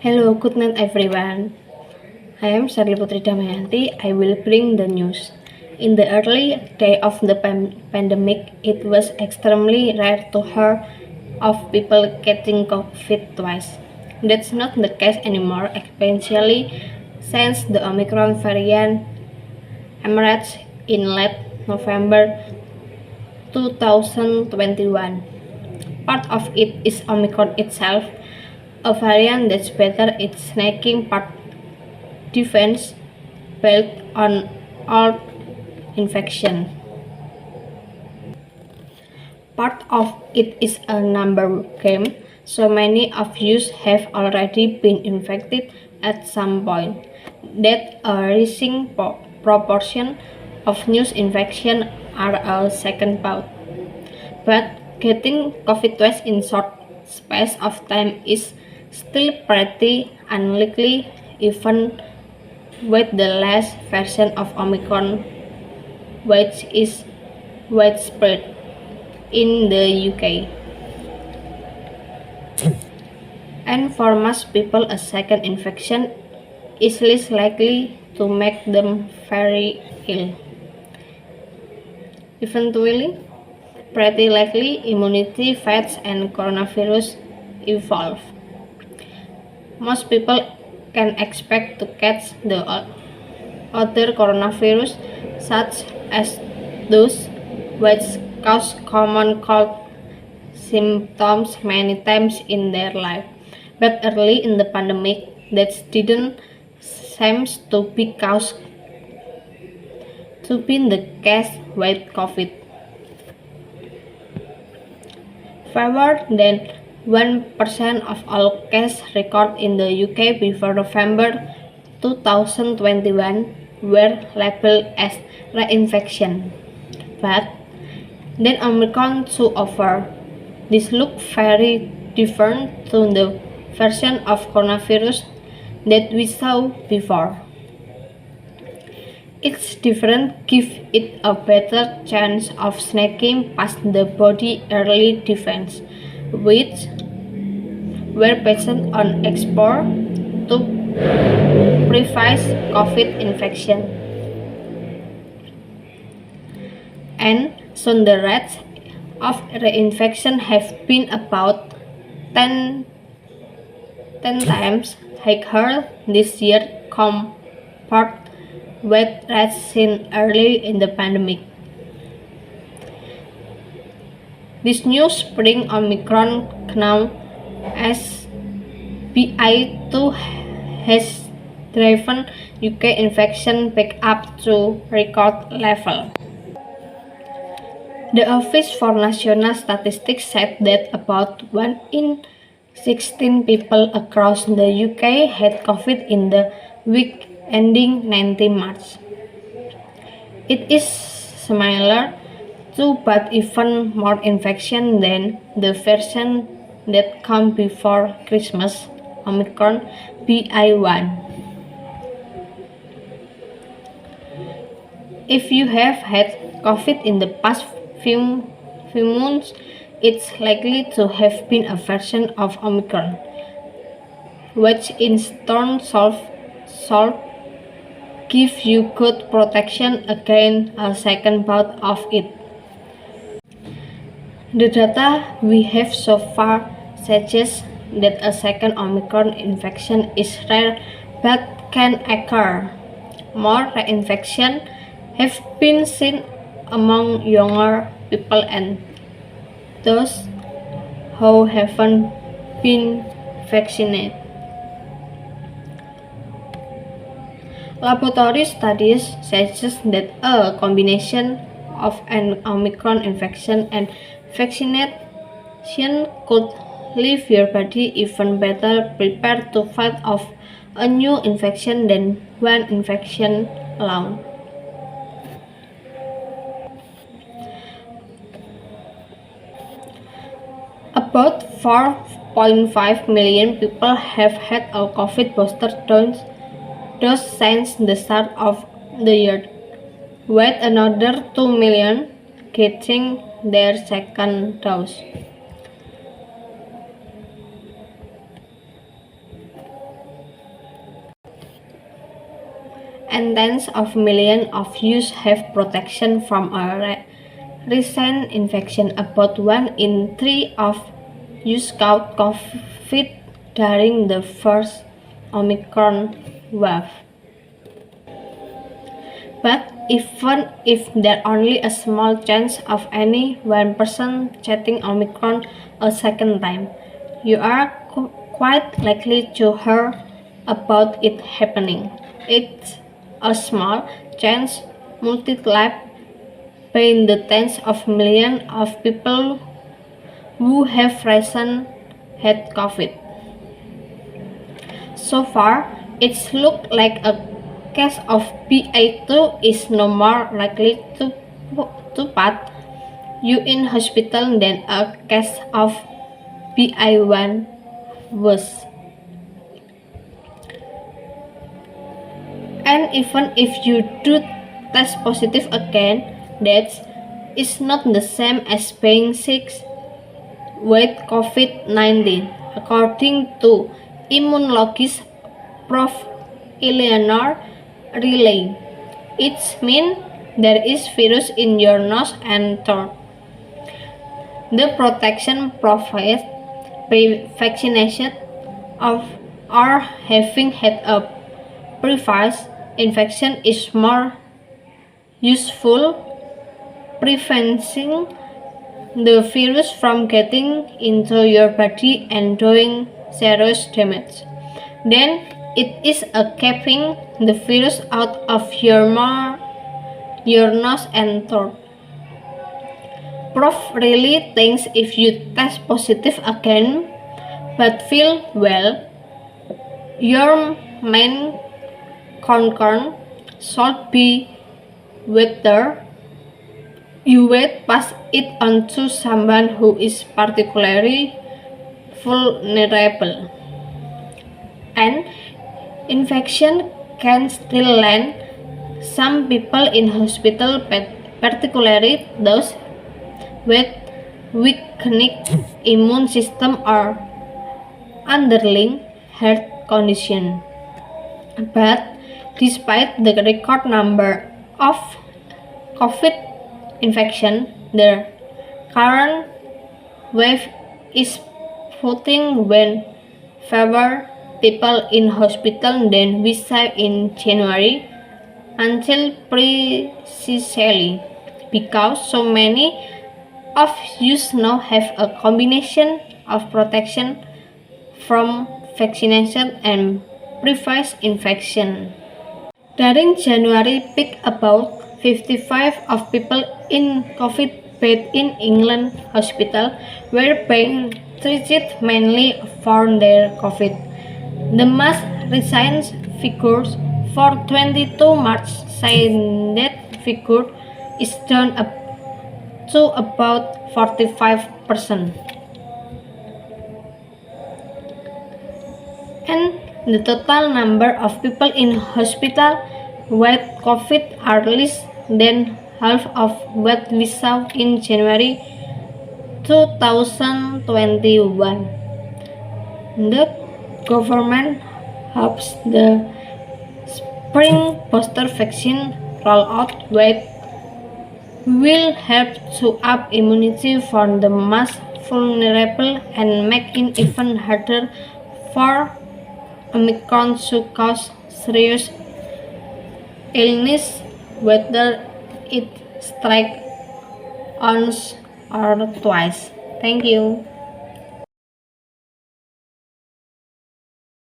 Hello, good night everyone. I am Sherly Putri Damayanti. I will bring the news. In the early day of the pandemic, it was extremely rare to hear of people getting COVID twice. That's not the case anymore, especially since the Omicron variant emerged in late November 2021. Part of it is Omicron itself, a variant that's better at snaking part defense built on old infection. Part of it is a number game, so many of you have already been infected at some point that a rising proportion of new infections are a second bout. But getting COVID twice in short space of time is still pretty unlikely, even with the last version of Omicron, which is widespread in the UK. And for most people, a second infection is less likely to make them very ill. Eventually, pretty likely immunity fades and coronavirus evolve. Most people can expect to catch the other coronavirus, such as those which cause common cold symptoms many times in their life. But early in the pandemic, that didn't seem to be the case with COVID. Fewer than 1% of all cases recorded in the UK before November 2021 were labeled as reinfection. But then Omicron took over. This looked very different to the version of coronavirus that we saw before. Its difference gives it a better chance of snaking past the body early defense, which were based on exposure to previous COVID infection. And so the rates of reinfection have been about 10 times higher this year compared with rates seen early in the pandemic. This new spring Omicron known as BI2 has driven UK infection back up to record level. The Office for National Statistics said that about 1 in 16 people across the UK had COVID in the week ending 19 March. It is similar to but even more infection than the version that came before Christmas, Omicron BI1. If you have had COVID in the past few months, it's likely to have been a version of Omicron, which in turn should give you good protection against a second bout of it. The data we have so far suggests that a second Omicron infection is rare but can occur. More reinfections have been seen among younger people and those who haven't been vaccinated. Laboratory studies suggest that a combination of an Omicron infection and vaccination could leave your body even better prepared to fight off a new infection than one infection alone. About 4.5 million people have had a COVID booster dose since the start of the year, with another 2 million getting their second dose. and tens of millions of you have protection from a recent infection. About 1 in 3 of you caught COVID during the first Omicron wave. But even if there's only a small chance of any one person getting Omicron a second time, you are quite likely to hear about it happening. It's a small chance multiplied by the tens of millions of people who have recently had COVID. So far, it's looked like a case of BA2 is no more likely to put you in hospital than a case of BA1 was. And even if you do test positive again, that is not the same as being sick with COVID-19, according to immunologist Prof. Eleanor Riley. It means there is virus in your nose and throat. The protection provided by vaccination or having had a previous infection is more useful, preventing the virus from getting into your body and doing serious damage. Then it is a keeping the virus out of your nose and throat. Prof really thinks if you test positive again but feel well, your main concern should be whether you would pass it on to someone who is particularly vulnerable. And infection can still land some people in hospital, particularly those with weakened immune system or underlying health condition. But despite the record number of COVID infection, the current wave is putting fewer people in hospital than we saw in January, until precisely because so many of you now have a combination of protection from vaccination and previous infection. During January peak, about 55 of people in COVID bed in England hospital were being treated mainly for their COVID. The most recent figures for 22 March say that figure is down to about 45%. And the total number of people in hospital with COVID are less than half of what we saw in January 2021. The government hopes the spring booster vaccine rollout will help to up immunity for the most vulnerable and make it even harder for Omicron to cause serious illness, whether it strikes once or twice. Thank you.